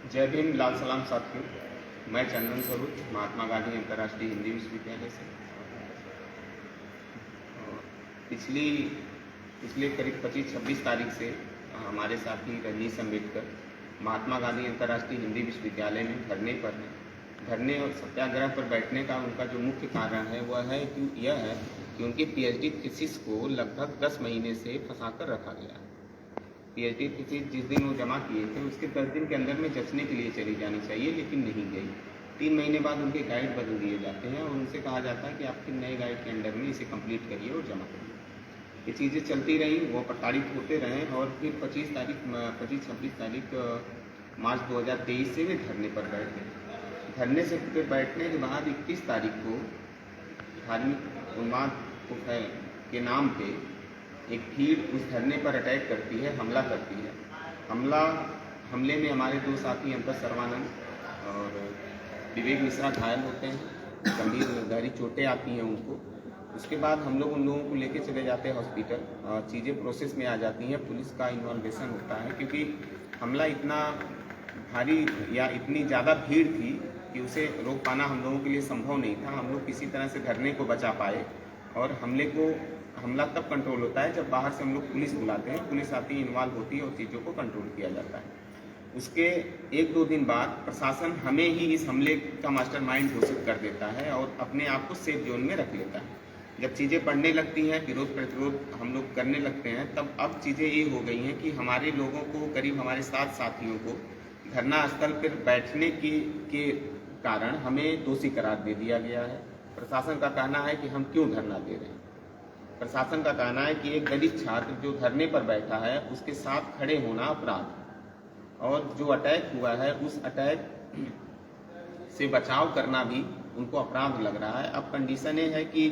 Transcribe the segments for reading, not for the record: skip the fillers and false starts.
जय भीम, लाल सलाम साथियों। मैं चंदन स्वरूप महात्मा गांधी अंतर्राष्ट्रीय हिंदी विश्वविद्यालय से पिछले करीब 25-26 तारीख से हमारे साथी रजनीश अम्बेडकर महात्मा गांधी अंतर्राष्ट्रीय हिंदी विश्वविद्यालय में धरने पर हैं। धरने और सत्याग्रह पर बैठने का उनका जो मुख्य कारण है वह है कि यह है कि उनके पीएचडी थीसिस को लगभग 10 महीने से फंसाकर रखा गया है। पीएचडी थीसिस जिस दिन वो जमा किए थे उसके 10 दिन के अंदर में जचने के लिए चली जानी चाहिए, लेकिन नहीं गई। 3 महीने बाद उनके गाइड बदल दिए जाते हैं और उनसे कहा जाता है कि आपके नए गाइड के अंडर में इसे कंप्लीट करिए और जमा करिए। ये चीज़ें चलती रही, वो प्रताड़ित होते रहे और फिर 25-26 तारीख मार्च 2023 से वे धरने पर बैठे। धरने से फिर बैठने के बाद 21 तारीख को धार्मिक उन्माद के नाम पे एक भीड़ उस धरने पर अटैक करती है, हमला करती है। हमले में हमारे 2 साथी अंतर सर्वानंद और विवेक मिश्रा घायल होते हैं, गंभीर गहरी चोटें आती हैं उनको। उसके बाद हम लोग उन लोगों को लेके चले जाते हैं हॉस्पिटल। चीज़ें प्रोसेस में आ जाती हैं, पुलिस का इन्वॉल्वेशन होता है, क्योंकि हमला इतना भारी या इतनी ज़्यादा भीड़ थी कि उसे रोक पाना हम लोगों के लिए संभव नहीं था। हम लोग किसी तरह से धरने को बचा पाए और हमला तब कंट्रोल होता है जब बाहर से हम लोग पुलिस बुलाते हैं, पुलिस आती है, इन्वॉल्व होती है और चीज़ों को कंट्रोल किया जाता है। उसके 1-2 दिन बाद प्रशासन हमें ही इस हमले का मास्टरमाइंड घोषित कर देता है और अपने आप को सेफ जोन में रख लेता है। जब चीज़ें बढ़ने लगती हैं, विरोध प्रतिरोध हम लोग करने लगते हैं, तब अब चीज़ें ये हो गई हैं कि हमारे लोगों को, करीब हमारे 7 साथियों को धरना स्थल पर बैठने के कारण हमें दोषी करार दे दिया गया है। प्रशासन का कहना है कि हम क्यों धरना दे रहे हैं। प्रशासन का कहना है कि एक दलित छात्र जो धरने पर बैठा है उसके साथ खड़े होना अपराध है और जो अटैक हुआ है उस अटैक से बचाव करना भी उनको अपराध लग रहा है। अब कंडीशन ये है कि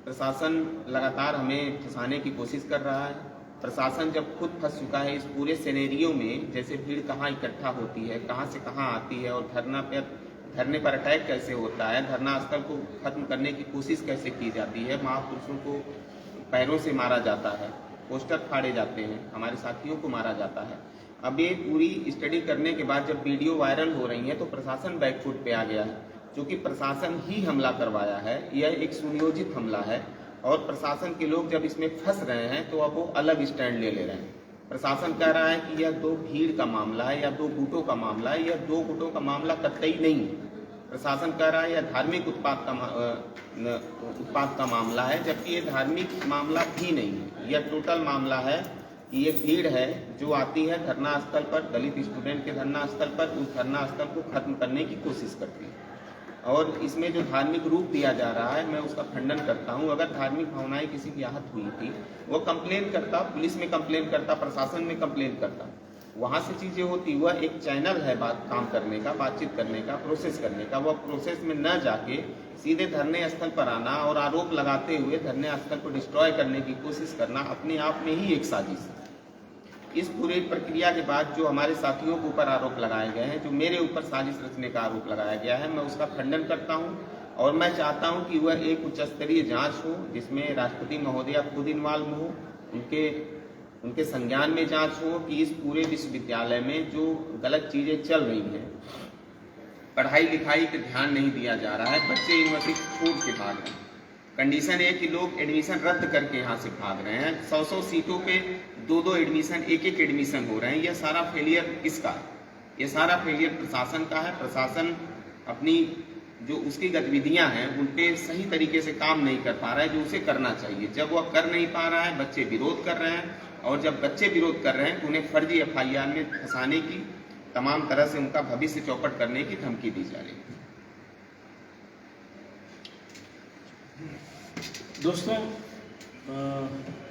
प्रशासन लगातार हमें फंसाने की कोशिश कर रहा है। प्रशासन जब खुद फंस चुका है इस पूरे सिनेरियो में, जैसे भीड़ कहाँ इकट्ठा होती है, कहाँ से कहाँ आती है और धरने पर अटैक कैसे होता है, धरना स्थल को खत्म करने की कोशिश कैसे की जाती है, महापुरुषों को पैरों से मारा जाता है, पोस्टर फाड़े जाते हैं, हमारे साथियों को मारा जाता है। अब ये पूरी स्टडी करने के बाद जब वीडियो वायरल हो रही है तो प्रशासन बैकफुट पे आ गया है, क्योंकि प्रशासन ही हमला करवाया है। यह एक सुनियोजित हमला है और प्रशासन के लोग जब इसमें फंस रहे हैं तो अब वो अलग स्टैंड ले रहे हैं। प्रशासन कह रहा है कि यह 2 भीड़ का मामला है या 2 गुटों का मामला है। यह 2 गुटों का मामला कतई नहीं है। प्रशासन कह रहा है यह धार्मिक उत्पाद का मामला है, जबकि ये धार्मिक मामला भी नहीं है। यह टोटल मामला है कि ये भीड़ है जो आती है धरना स्थल पर, दलित स्टूडेंट के धरना स्थल पर, उस धरना स्थल को खत्म करने की कोशिश करती है। और इसमें जो धार्मिक रूप दिया जा रहा है मैं उसका खंडन करता हूँ। अगर धार्मिक भावनाएं किसी की आहत हुई थी, वो कंप्लेन करता, पुलिस में कंप्लेन करता, प्रशासन में कंप्लेन करता, वहाँ से चीज़ें होती। वह एक चैनल है काम करने का, बातचीत करने का, प्रोसेस करने का। वह प्रोसेस में न जाके सीधे धरने स्थल पर आना और आरोप लगाते हुए धरने स्थल को डिस्ट्रॉय करने की कोशिश करना अपने आप में ही एक साजिश है। इस पूरी प्रक्रिया के बाद जो हमारे साथियों के ऊपर आरोप लगाए गए हैं, जो मेरे ऊपर साजिश रचने का आरोप लगाया गया है, मैं उसका खंडन करता हूं और मैं चाहता हूं कि वह एक उच्च स्तरीय जांच हो जिसमें राष्ट्रपति महोदया खुद इन्वॉल्व हो, उनके संज्ञान में जांच हो कि इस पूरे विश्वविद्यालय में जो गलत चीजें चल रही हैं, पढ़ाई लिखाई पे ध्यान नहीं दिया जा रहा है, बच्चे यूनिवर्सिटी छोड़ के भाग रहे हैं। कंडीशन है कि लोग एडमिशन रद्द करके यहाँ से भाग रहे हैं। 100 सीटों पे 2 एडमिशन, एक एडमिशन हो रहे हैं। यह सारा फेलियर किसका है? यह सारा फेलियर प्रशासन का है। प्रशासन अपनी जो उसकी गतिविधियां हैं उन पे सही तरीके से काम नहीं कर पा रहा है जो उसे करना चाहिए। जब वह कर नहीं पा रहा है, बच्चे विरोध कर रहे हैं और जब बच्चे विरोध कर रहे हैं तो उन्हें फर्जी FIR में फंसाने की, तमाम तरह से उनका भविष्य चौपट करने की धमकी दी जा रही है। दोस्तों,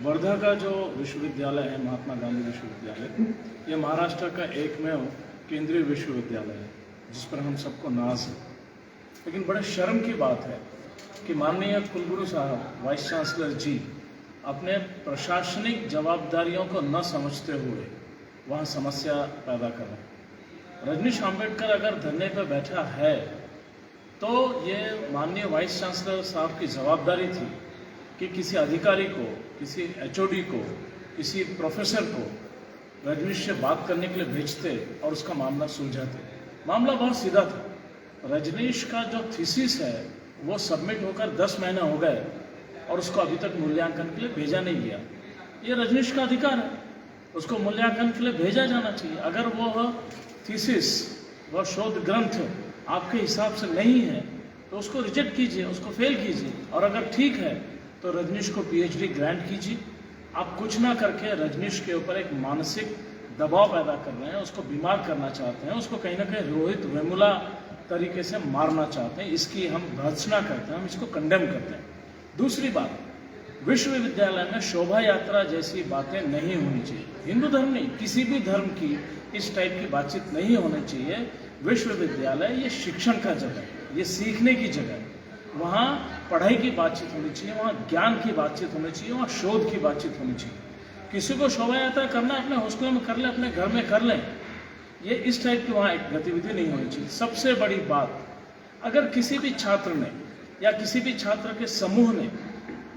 वर्धा का जो विश्वविद्यालय है, महात्मा गांधी विश्वविद्यालय, ये महाराष्ट्र का एकमेव केंद्रीय विश्वविद्यालय है जिस पर हम सबको नाज है। लेकिन बड़े शर्म की बात है कि माननीय कुलगुरु साहब, वाइस चांसलर जी, अपने प्रशासनिक जवाबदारियों को न समझते हुए वहाँ समस्या पैदा कर रहे हैं। रजनीश अम्बेडकर अगर धरने पर बैठा है तो ये माननीय वाइस चांसलर साहब की जवाबदारी थी कि किसी अधिकारी को, किसी HOD को, किसी प्रोफेसर को रजनीश से बात करने के लिए भेजते और उसका मामला सुलझाते। मामला बहुत सीधा था। रजनीश का जो थीसिस है वो सबमिट होकर 10 महीने हो गए और उसको अभी तक मूल्यांकन के लिए भेजा नहीं गया। ये रजनीश का अधिकार है, उसको मूल्यांकन के लिए भेजा जाना चाहिए। अगर वो थीसिस, वह शोध ग्रंथ आपके हिसाब से नहीं है तो उसको रिजेक्ट कीजिए, उसको फेल कीजिए, और अगर ठीक है तो रजनीश को पीएचडी ग्रांट कीजिए। आप कुछ ना करके रजनीश के ऊपर एक मानसिक दबाव पैदा कर रहे हैं, उसको बीमार करना चाहते हैं, उसको कहीं ना कहीं रोहित वेमुला तरीके से मारना चाहते हैं। इसकी हम भर्त्सना करते हैं, हम इसको कंडेम करते हैं। दूसरी बात, विश्वविद्यालय में शोभा यात्रा जैसी बातें नहीं होनी चाहिए। हिंदू धर्म नहीं, किसी भी धर्म की इस टाइप की बातचीत नहीं होनी चाहिए। विश्वविद्यालय ये शिक्षण का जगह है, ये सीखने की जगह है। वहाँ पढ़ाई की बातचीत होनी चाहिए, वहाँ ज्ञान की बातचीत होनी चाहिए, वहाँ शोध की बातचीत होनी चाहिए। किसी को शोभा यात्रा करना अपने हॉस्टल में कर ले, अपने घर में कर लें, ये इस टाइप की वहाँ एक गतिविधि नहीं होनी चाहिए। सबसे बड़ी बात, अगर किसी भी छात्र ने या किसी भी छात्र के समूह ने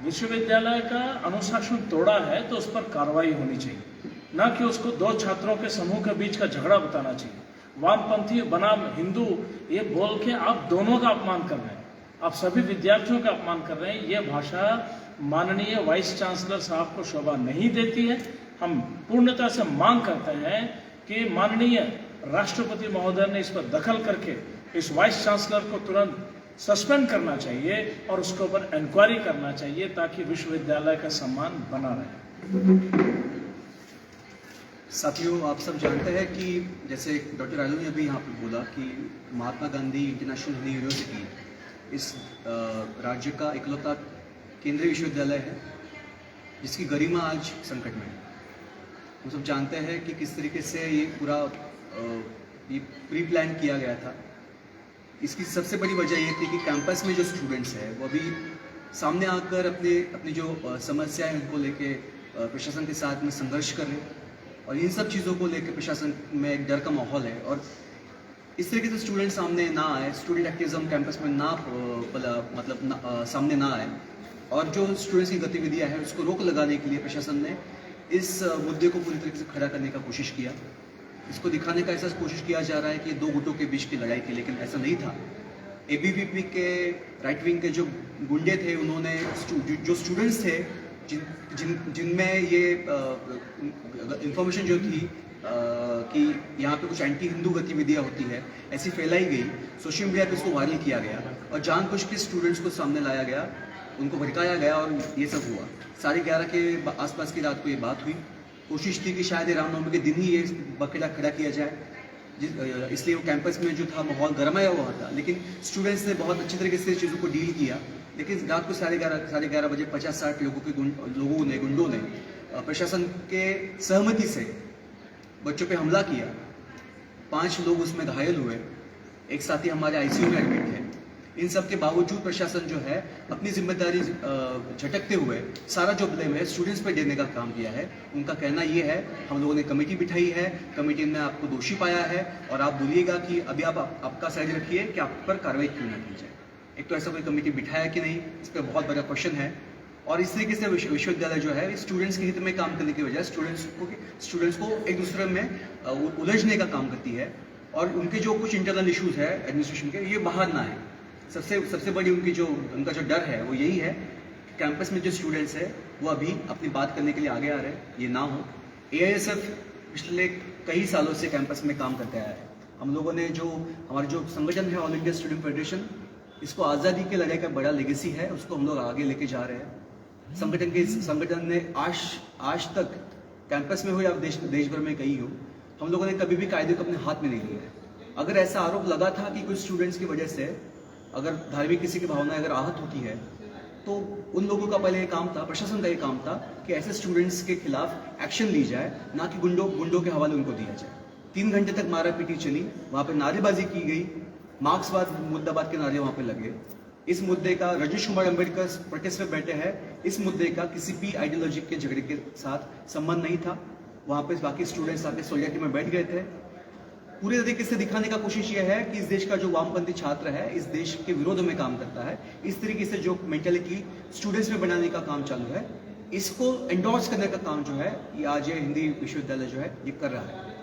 विश्वविद्यालय का अनुशासन तोड़ा है तो उस पर कार्रवाई होनी चाहिए, ना कि उसको दो छात्रों के समूह के बीच का झगड़ा बताना चाहिए। वामपंथी बनाम हिंदू ये बोल के आप दोनों का अपमान कर रहे हैं, आप सभी विद्यार्थियों का अपमान कर रहे हैं। ये भाषा माननीय वाइस चांसलर साहब को शोभा नहीं देती है। हम पूर्णतः से मांग करते हैं कि माननीय राष्ट्रपति महोदय ने इस पर दखल करके इस वाइस चांसलर को तुरंत सस्पेंड करना चाहिए और उसके ऊपर इंक्वायरी करना चाहिए ताकि विश्वविद्यालय का सम्मान बना रहे। साथियों, आप सब जानते हैं कि जैसे डॉक्टर राजू ने अभी यहाँ पर बोला कि महात्मा गांधी इंटरनेशनल हिंदी यूनिवर्सिटी इस राज्य का इकलौता केंद्रीय विश्वविद्यालय है जिसकी गरिमा आज संकट में है। हम सब जानते हैं कि किस तरीके से ये पूरा ये प्री प्लान किया गया था। इसकी सबसे बड़ी वजह ये थी कि कैंपस में जो स्टूडेंट्स हैं वो अभी सामने आकर अपनी जो समस्याएं उनको लेके प्रशासन के साथ में संघर्ष कर रहे हैं, और इन सब चीज़ों को लेकर प्रशासन में एक डर का माहौल है। और इस तरीके से स्टूडेंट सामने ना आए, स्टूडेंट एक्टिविज्म कैंपस में सामने ना आए, और जो स्टूडेंट्स की गतिविधियां हैं उसको रोक लगाने के लिए प्रशासन ने इस मुद्दे को पूरी तरीके से खड़ा करने का कोशिश किया। इसको दिखाने का ऐसा कोशिश किया जा रहा है कि दो गुटों के बीच की लड़ाई थी, लेकिन ऐसा नहीं था। एबीवीपी के राइट विंग के जो गुंडे थे, उन्होंने जो स्टूडेंट्स थे जिनमें ये इंफॉर्मेशन जो थी कि यहाँ पे कुछ एंटी हिंदू गतिविधियाँ होती है, ऐसी फैलाई गई, सोशल मीडिया पे इसको वायरल किया गया और जानबूझ के स्टूडेंट्स को सामने लाया गया, उनको भड़काया गया और ये सब हुआ। 11:30 के आसपास की रात को ये बात हुई। कोशिश थी कि शायद रामनवमी के दिन ही ये बकेटा खड़ा किया जाए, इसलिए वो कैंपस में जो था माहौल गरमाया हुआ था, लेकिन स्टूडेंट्स ने बहुत अच्छी तरीके से चीज़ों को डील किया। लेकिन रात को 11:30 बजे 50-60 गुंडों ने प्रशासन के सहमति से बच्चों पे हमला किया। 5 लोग उसमें घायल हुए, एक साथी हमारे आईसीयू में एडमिट थे। इन सब के बावजूद प्रशासन जो है अपनी जिम्मेदारी झटकते हुए सारा जो ब्लेम है स्टूडेंट्स पे देने का काम किया है। उनका कहना ये है, हम लोगों ने कमेटी बिठाई है, कमेटी ने आपको दोषी पाया है और आप बोलिएगा कि अभी आप आपका साइड रखिए कि आप पर कार्रवाई क्यों ना की जाए। एक तो ऐसा कोई कमेटी बिठाया कि नहीं, इस पर बहुत बड़ा क्वेश्चन है। और इस तरीके से विश्वविद्यालय जो है स्टूडेंट्स के हित में काम करने की बजाय स्टूडेंट्स को एक दूसरे में उलझने का काम करती है, और उनके जो कुछ इंटरनल इश्यूज है एडमिनिस्ट्रेशन के, ये बाहर ना आए। सबसे बड़ी उनका जो डर है वो यही है कि कैंपस में जो स्टूडेंट्स है वो अभी अपनी बात करने के लिए आगे आ रहे हैं, ये ना हो। AISF पिछले कई सालों से कैंपस में काम करते आया है। हम लोगों ने हमारा जो संगठन है ऑल इंडिया स्टूडेंट फेडरेशन, इसको आज़ादी के लड़ाई का बड़ा लेगेसी है, उसको हम लोग आगे लेके जा रहे हैं। संगठन ने आज तक कैंपस में हो या देश भर में कहीं हो, हम लोगों ने कभी भी कायदे को अपने हाथ में नहीं लिया है। अगर ऐसा आरोप लगा था कि कुछ स्टूडेंट्स की वजह से अगर धार्मिक किसी की भावना अगर आहत होती है, तो उन लोगों का पहले ये काम था, प्रशासन का ये काम था कि ऐसे स्टूडेंट्स के खिलाफ एक्शन ली जाए, ना कि गुंडों के हवाले उनको दिया जाए। 3 घंटे तक मारा पीटी चली, वहाँ पे नारेबाजी की गई, मार्क्सवाद मुद्दाबाद के नारे वहाँ पे लगे। इस मुद्दे का रजनीश कुमार अम्बेडकर प्रोटेस्ट में बैठे हैं, इस मुद्दे का किसी भी आइडियोलॉजी के झगड़े के साथ संबंध नहीं था। वहाँ पे बाकी स्टूडेंट्स आके सोलिडारिटी में बैठ गए थे। पूरे तरीके से दिखाने का कोशिश यह है कि इस देश का जो वामपंथी छात्र है इस देश के विरोध में काम करता है। इस तरीके से जो मेंटालिटी स्टूडेंट्स में बनाने का काम चालू है, इसको एंडोर्स करने का काम जो है ये आज ये हिंदी विश्वविद्यालय जो है ये कर रहा है।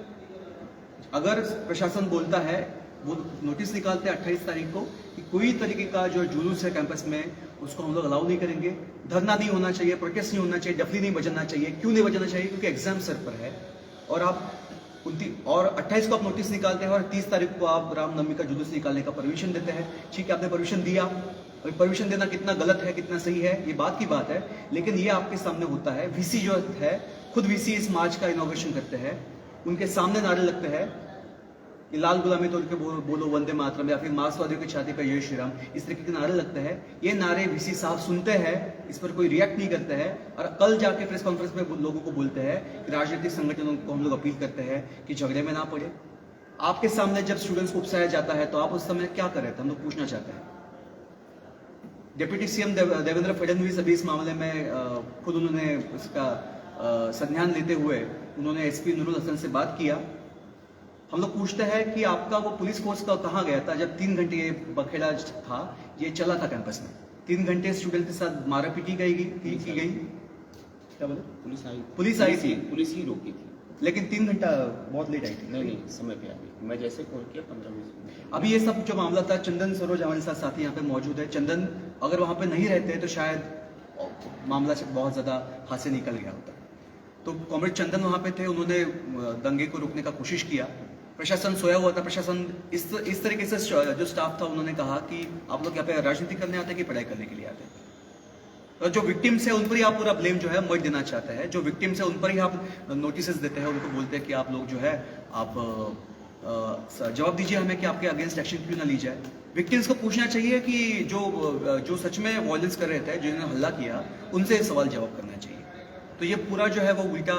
अगर प्रशासन बोलता है, वो नोटिस निकालते हैं 28 तारीख को कि कोई तरीके का जो जुलूस है कैंपस में उसको हम लोग अलाउ नहीं करेंगे, धरना नहीं होना चाहिए, प्रोटेस्ट नहीं होना चाहिए, डफली नहीं बजाना चाहिए। क्यों नहीं बजाना चाहिए? क्योंकि एग्जाम सर पर है और आप 28 को आप नोटिस निकालते हैं और 30 तारीख को आप रामनवमी का जुलूस निकालने का परमिशन देते हैं। ठीक है, आपने परमिशन दिया, और परमिशन देना कितना गलत है कितना सही है ये बात की बात है, लेकिन ये आपके सामने होता है। वीसी जो है, खुद वीसी इस मार्च का इनॉग्रेशन करते हैं, उनके सामने नारे लगते हैं कि लाल गुलामी तोड़ के बोलो वंदे मातरम, या फिर मार्क्सवादियों की छाती पर जय श्री राम, इस तरीके के नारे लगते हैं। ये नारे वीसी साहब सुनते हैं, इस पर कोई रिएक्ट नहीं करते हैं, और कल जाके प्रेस कॉन्फ्रेंस में लोगों को बोलते हैं कि राजनीतिक संगठनों को हम लोग अपील करते हैं कि झगड़े में ना पड़े। आपके सामने जब स्टूडेंट्स को उकसाया जाता है तो आप उस समय क्या कर रहे थे, हम लोग पूछना चाहते हैं। डिप्टी सीएम देवेंद्र फडणवीस अभी इस मामले में खुद उन्होंने इसका संज्ञान लेते हुए उन्होंने एसपी नूरुल हसन से बात किया। हम लोग पूछते हैं कि आपका वो पुलिस फोर्स का कहाँ गया था जब 3 घंटे ये बखेड़ा था, ये चला था कैंपस में। 3 घंटे स्टूडेंट के साथ मारापीटी की गई। क्या बोले? पुलिस आई थी, पुलिस ही रोकी थी, लेकिन 3 घंटा बहुत लेट आई थी। नहीं समय पे आ गई। मैं जैसे कॉल किया 15-20 मिनट। अभी ये सब जो मामला था, चंदन सरोज हमारे साथ साथी यहाँ पे मौजूद है। चंदन, अगर वहाँ पे नहीं रहते तो शायद मामला से बहुत ज्यादा हाथ से निकल गया होता। तो कॉमरेड चंदन वहाँ पे थे, उन्होंने दंगे को रोकने का कोशिश किया। प्रशासन सोया हुआ था। प्रशासन इस तरीके से जो स्टाफ था उन्होंने कहा कि आप लोग यहाँ पे राजनीति करने आते हैं कि पढ़ाई करने के लिए आते हैं। और जो विक्टिम्स है उन पर ही आप पूरा ब्लेम जो है मत देना चाहते हैं। जो विक्टिम्स है उन पर ही आप नोटिस देते हैं, उनको बोलते हैं कि आप लोग जो है आप जवाब दीजिए हमें कि आपके अगेंस्ट एक्शन क्यों ना ली जाए। विक्टिम्स को पूछना चाहिए कि जो सच में वायलेंस कर रहे थे, जिन्होंने हल्ला किया, उनसे सवाल जवाब करना चाहिए। तो ये पूरा जो है वो उल्टा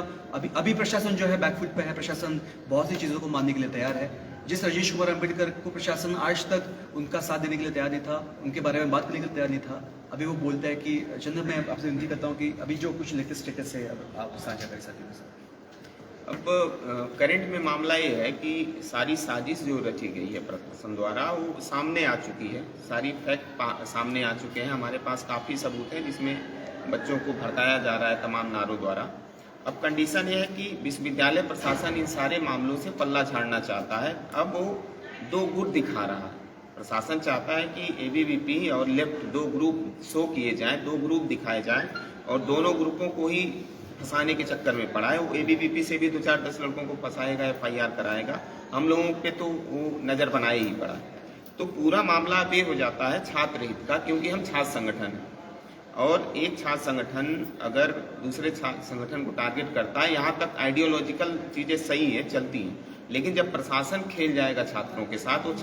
अभी प्रशासन जो है बैकफुट पे है। प्रशासन बहुत सी चीज़ों को मानने के लिए तैयार है। जिस राजेश कुमार अम्बेडकर को प्रशासन आज तक उनका साथ देने के लिए तैयार नहीं था, उनके बारे में बात करने के लिए तैयार नहीं था, अभी वो बोलता है कि चंदन, मैं आपसे विनती करता हूँ कि अभी जो कुछ लेटेस्ट स्टेटस है अब आप साझा कर सकते हैं। अब करंट में मामला ये है कि सारी साजिश जो रची गई है प्रशासन द्वारा वो सामने आ चुकी है। सारी फैक्ट सामने आ चुके हैं। हमारे पास काफ़ी सबूत हैं जिसमें बच्चों को भड़काया जा रहा है तमाम नारों द्वारा। अब कंडीशन ये है कि विश्वविद्यालय प्रशासन इन सारे मामलों से पल्ला झाड़ना चाहता है। अब वो 2 गुट दिखा रहा है। प्रशासन चाहता है कि एबीवीपी और लेफ्ट 2 ग्रुप शो किए जाएं, 2 ग्रुप दिखाए जाएं और दोनों ग्रुपों को ही फंसाने के चक्कर में पड़ा है। वो एबीवीपी से भी 2-4-10 लड़कों को फंसाएगा, FIR कराएगा। हम लोगों पे तो वो नज़र बनाए ही पड़ा। तो पूरा मामला अब ये हो जाता है छात्र हित का, क्योंकि हम छात्र संगठन हैं और एक छात्र संगठन अगर दूसरे छात्र संगठन को टारगेट करता है, यहाँ तक आइडियोलॉजिकल चीज़ें सही है, चलती हैं, लेकिन जब प्रशासन खेल जाएगा छात्रों के साथ, तो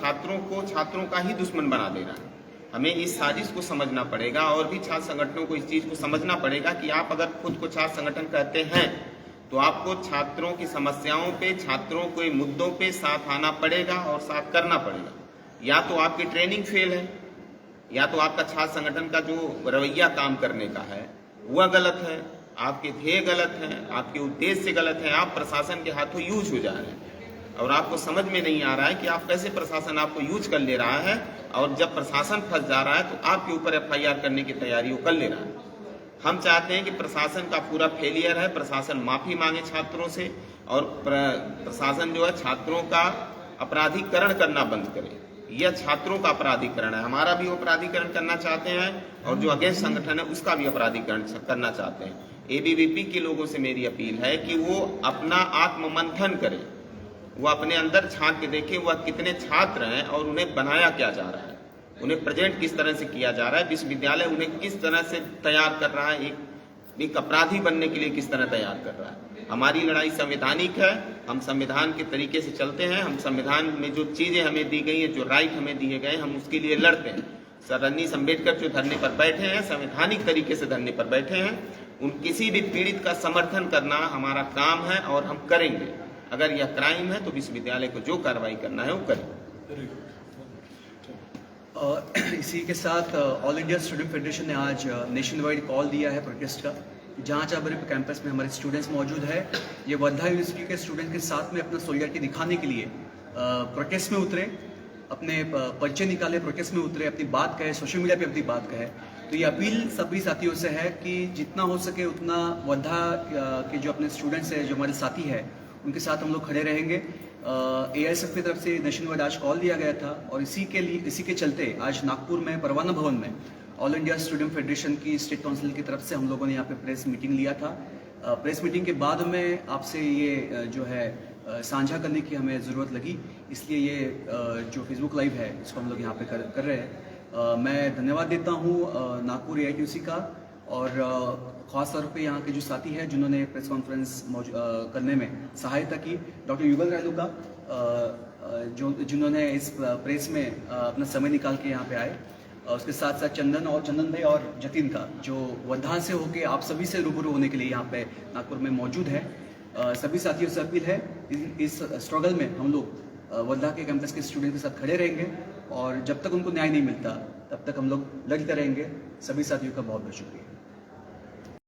छात्रों का ही दुश्मन बना देना है। हमें इस साजिश को समझना पड़ेगा और भी छात्र संगठनों को इस चीज़ को समझना पड़ेगा कि आप अगर खुद को छात्र संगठन कहते हैं तो आपको छात्रों की समस्याओं पे, छात्रों के मुद्दों पे साथ आना पड़ेगा और साथ करना पड़ेगा। या तो आपकी ट्रेनिंग फेल है, या तो आपका छात्र संगठन का जो रवैया काम करने का है वह गलत है, आपके ध्येय गलत हैं, आपके उद्देश्य गलत हैं, आप प्रशासन के हाथों यूज हो जा रहे हैं और आपको समझ में नहीं आ रहा है कि आप कैसे प्रशासन आपको यूज कर ले रहा है। और जब प्रशासन फंस जा रहा है तो आपके ऊपर FIR करने की तैयारी वो कर ले रहा है। हम चाहते हैं कि प्रशासन का पूरा फेलियर है, प्रशासन माफी मांगे छात्रों से और प्रशासन जो है छात्रों का अपराधीकरण करना बंद करे। यह छात्रों का अपराधीकरण है, हमारा भी अपराधीकरण करना चाहते हैं और जो अगेंस्ट संगठन है उसका भी अपराधीकरण करना चाहते हैं। एबीवीपी के लोगों से मेरी अपील है कि वो अपना आत्ममंथन करें, वो अपने अंदर झांक के देखें वह कितने छात्र हैं और उन्हें बनाया क्या जा रहा है, उन्हें प्रेजेंट किस तरह से किया जा रहा है, विश्वविद्यालय उन्हें किस तरह से तैयार कर रहा है, एक अपराधी बनने के लिए किस तरह तैयार कर रहा है। हमारी लड़ाई संवैधानिक है, हम संविधान के तरीके से चलते हैं, हम संविधान में जो चीजें हमें दी गई हैं, जो राइट हमें दिए गए, हम उसके लिए लड़ते हैं। सर रजनी अम्बेडकर जो धरने पर बैठे हैं, संवैधानिक तरीके से धरने पर बैठे हैं, उन किसी भी पीड़ित का समर्थन करना हमारा काम है और हम करेंगे। अगर यह क्राइम है तो विश्वविद्यालय को जो कार्रवाई करना है वो करें। इसी के साथ ऑल इंडिया स्टूडेंट फेडरेशन ने आज नेशन वाइड कॉल दिया है प्रोटेस्ट का। जहाँ चाबरी कैंपस में हमारे स्टूडेंट्स मौजूद है, ये वर्धा यूनिवर्सिटी के स्टूडेंट के साथ में अपना सोलिडारिटी दिखाने के लिए प्रोटेस्ट में उतरे, अपने पर्चे निकाले, प्रोटेस्ट में उतरे, अपनी बात कहे, सोशल मीडिया पे अपनी बात कहे। तो ये अपील सभी साथियों से है कि जितना हो सके उतना वर्धा के जो अपने स्टूडेंट्स हैं, जो हमारे साथी हैं, उनके साथ हम लोग खड़े रहेंगे। AISF की तरफ से नेशन वाइड आज कॉल दिया गया था और इसी के चलते आज नागपुर में परवाना भवन में ऑल इंडिया स्टूडेंट फेडरेशन की स्टेट काउंसिल की तरफ से हम लोगों ने यहाँ पे प्रेस मीटिंग लिया था। प्रेस मीटिंग के बाद में आपसे ये जो है साझा करने की हमें ज़रूरत लगी, इसलिए ये जो फेसबुक लाइव है इसको हम लोग यहाँ पे कर रहे हैं। मैं धन्यवाद देता हूँ नागपुर AITUC का और ख़ास तौर पे यहाँ के जो साथी हैं जिन्होंने प्रेस कॉन्फ्रेंस करने में सहायता की, डॉक्टर युगल रायलू का जिन्होंने इस प्रेस में अपना समय निकाल के यहाँ पे आए, उसके साथ साथ चंदन भाई और जतिन का जो वर्धा से होके आप सभी से रूबरू होने के लिए यहाँ पे नागपुर में मौजूद है। सभी साथियों से अपील है इस स्ट्रगल में हम लोग वर्धा के कैंपस के स्टूडेंट के साथ खड़े रहेंगे और जब तक उनको न्याय नहीं मिलता तब तक हम लोग लड़ते रहेंगे। सभी साथियों का बहुत बहुत शुक्रिया।